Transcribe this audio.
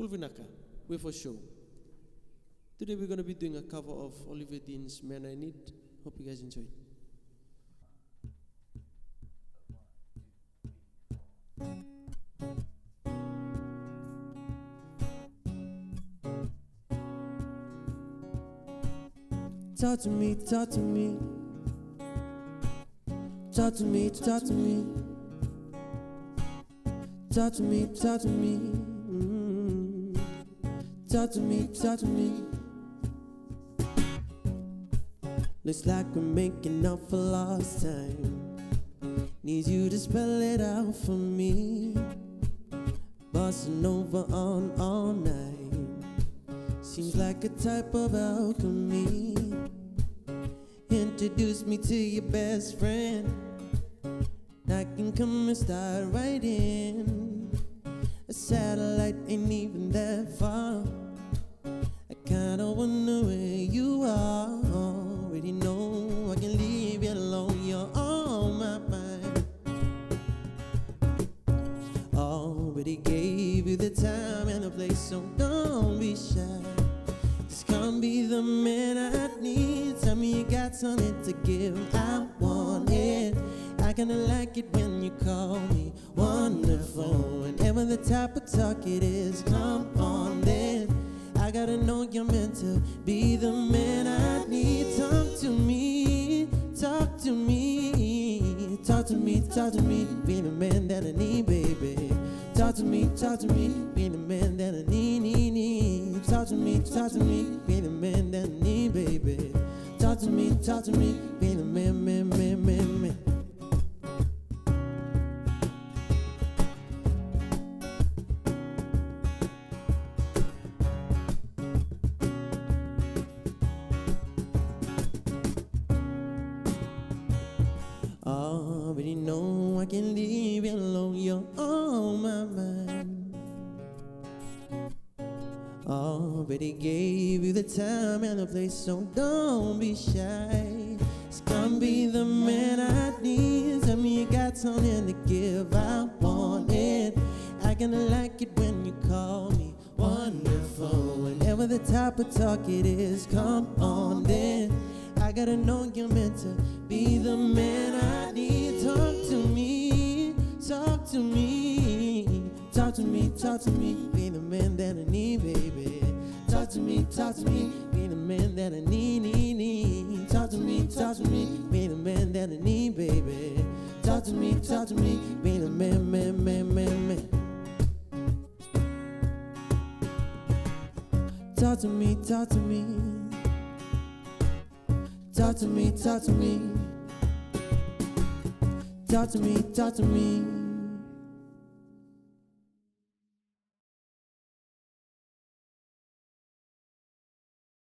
Pulvinaka, FO SHO. Today we're going to be doing a cover of Olivia Dean's Man I Need. Hope you guys enjoy. Talk to me, talk to me. Talk to me, talk to me. Talk to me, talk to me. Talk to me, talk to me. Looks like we're making up for lost time. Need you to spell it out for me. Bossing over on all night. Seems like a type of alchemy. Introduce me to your best friend. I can come and start right in. A satellite ain't even that far. I kinda wonder where you are. Already know I can leave you alone. You're on my mind. Already gave you the time and the place, so don't be shy. This can't be the man I need. Tell me you got something to give. I want it. I kinda like it when you call me wonderful. Whenever the type of talk it is, come on then. I gotta know you're meant to be the man I need. Talk to me, talk to me. Talk to me, talk to me. Be the man that I need, baby. Talk to me, be the man that I need. Talk to me, be the man that I need, baby. Talk to me, be the man. Already know I can leave you alone. You're on my mind. Already gave you the time and the place, so don't be shy. It's gonna be the man I need. Tell me you got something to give. I want it. I kinda like it when you call me wonderful. Whenever the type of talk it is, come on then. I gotta know you're meant to be the man I need. Talk to me, talk to me. Talk to me, be the man that I need, baby. Talk to me, be the man that I need. Talk to me, be the man that I need, baby. Talk to me, be the man. Talk to me. Talk to me. Talk to me.